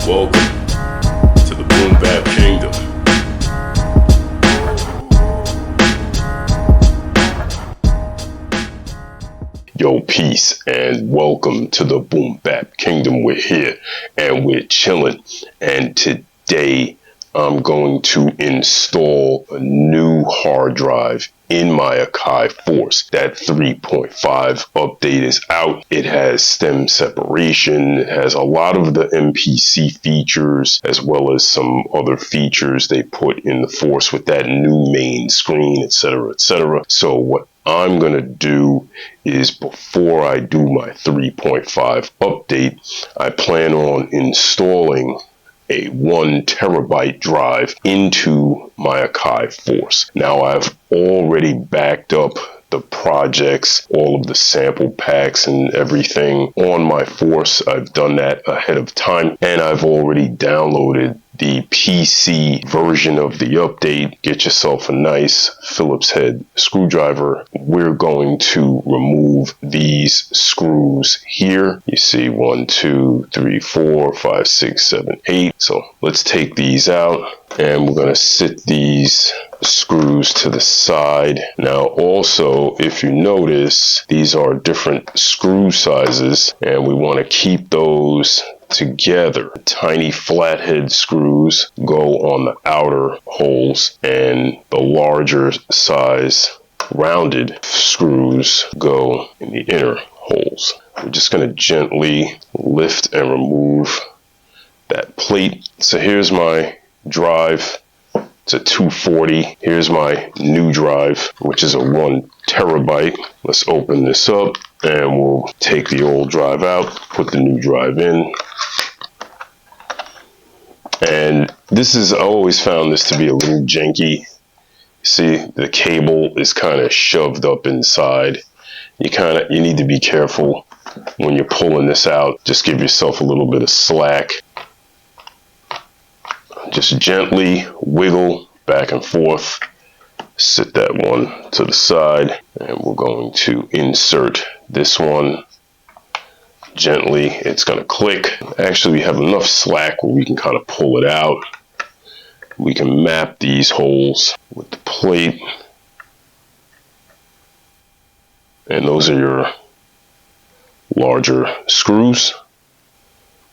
Welcome to the Boom Bap Kingdom. Yo, peace and welcome to the Boom Bap Kingdom. We're here and we're chilling, and today I'm going to install a new hard drive in my Akai Force. That 3.5 update is out. It has stem separation. It has a lot of the MPC features as well as some other features they put in the Force with that new main screen, etc., etc. So what I'm going to do is, before I do my 3.5 update, I plan on installing a 1 terabyte drive into my Akai Force. Now, I've already backed up the projects, all of the sample packs and everything on my Force. I've done that ahead of time, and I've already downloaded the PC version of the update. Get yourself a nice Phillips head screwdriver. We're going to remove these screws here. You see 1, 2, 3, 4, 5, 6, 7, 8. So let's take these out, and we're going to sit these screws to the side. Now also, if you notice, these are different screw sizes, and we want to keep those together. Tiny flathead screws go on the outer holes, and the larger size rounded screws go in the inner holes. We're just going to gently lift and remove that plate. So here's my drive. It's a 240. Here's my new drive, which is a 1 terabyte. Let's open this up, and we'll take the old drive out, put the new drive in. And I always found this to be a little janky. See, the cable is kind of shoved up inside. You need to be careful when you're pulling this out. Just give yourself a little bit of slack. Just gently wiggle back and forth. Sit that one to the side, and we're going to insert this one gently. It's going to click. Actually, we have enough slack where we can kind of pull it out. We can map these holes with the plate, and those are your larger screws.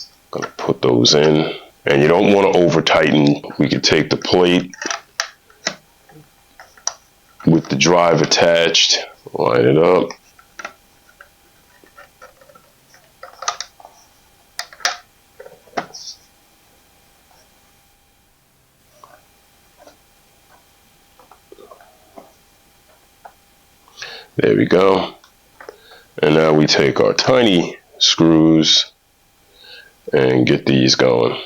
I'm going to put those in, and you don't want to over tighten. We can take the plate with the drive attached, line it up, there we go. And now we take our tiny screws and get these going.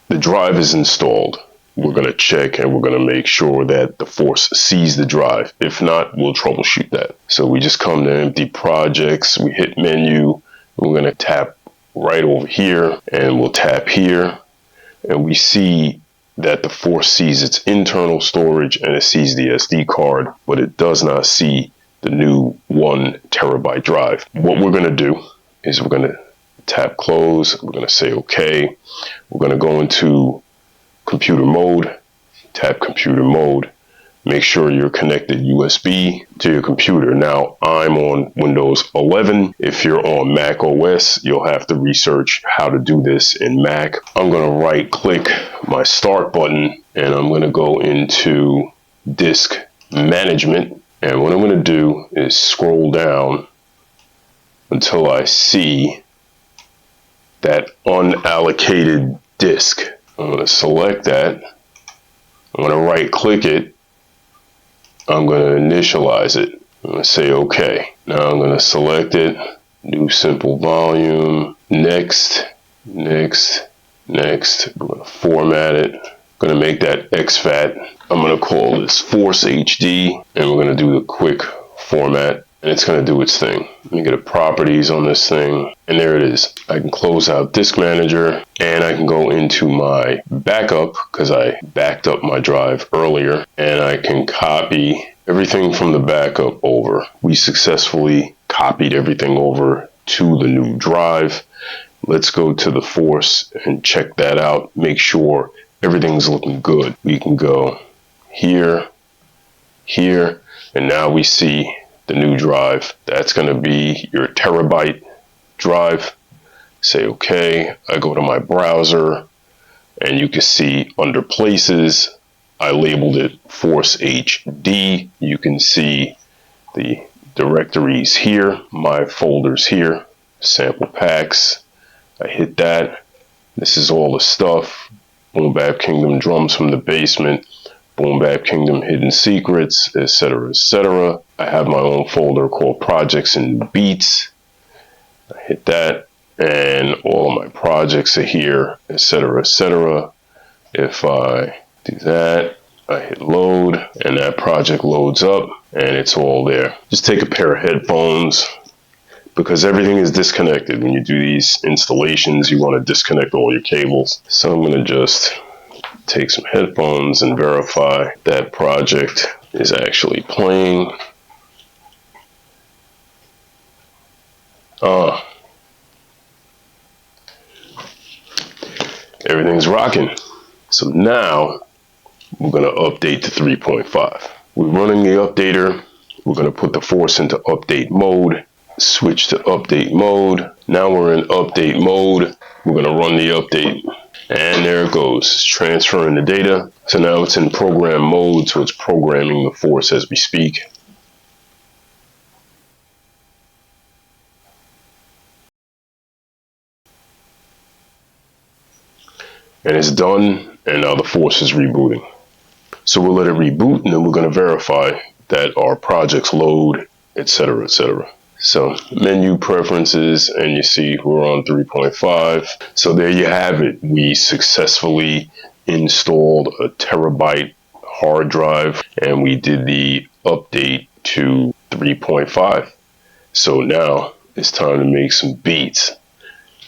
The drive is installed. We're going to check and we're going to make sure that the Force sees the drive. If not, we'll troubleshoot that. So we just come to empty projects, we hit menu, we're going to tap right over here, and we'll tap here, and we see that the Force sees its internal storage and it sees the SD card, but it does not see the new 1 terabyte drive. What we're going to do is we're going to tap close. We're going to say OK. We're going to go into computer mode, tap computer mode. Make sure you're connected USB to your computer. Now, I'm on Windows 11. If you're on Mac OS, you'll have to research how to do this in Mac. I'm going to right click my start button, and I'm going to go into disk management. And what I'm going to do is scroll down until I see that unallocated disk. I'm going to select that. I'm going to right click it. I'm going to initialize it. I'm going to say OK. Now I'm going to select it, new simple volume, next, next, next. We're going to format it. I'm going to make that exFAT. I'm going to call this Force HD, and we're going to do the quick format and it's going to do its thing. Let me get a properties on this thing, and there it is. I can close out Disk Manager, and I can go into my backup because I backed up my drive earlier, and I can copy everything from the backup over. We successfully copied everything over to the new drive. Let's go to the Force and check that out. Make sure everything's looking good. We can go here, here, and now we see the new drive. That's going to be your terabyte drive. Say okay. I go to my browser, and you can see under places, I labeled it Force HD. You can see the directories here, my folders here, sample packs. I hit that. This is all the stuff. Boom Bap Kingdom drums from the basement, Boom Bap Kingdom hidden secrets, etc., etc. I have my own folder called projects and beats. I hit that, and all of my projects are here, etc., etc. If I do that, I hit load, and that project loads up, and it's all there. Just take a pair of headphones, because everything is disconnected. When you do these installations, you want to disconnect all your cables. So I'm going to just take some headphones and verify that project is actually playing. Everything's rocking. So now we're going to update to 3.5. We're running the updater. We're going to put the Force into update mode. Switch to update mode. Now we're in update mode. We're going to run the update. And there it goes. It's transferring the data. So now it's in program mode. So it's programming the Force as we speak. And it's done. And now the Force is rebooting. So we'll let it reboot, and then we're going to verify that our projects load, etc., etc. So menu preferences, and you see we're on 3.5. So there you have it. We successfully installed a terabyte hard drive, and we did the update to 3.5. So now it's time to make some beats.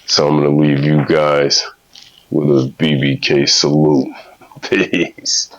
So I'm going to leave you guys with a BBK salute. Peace.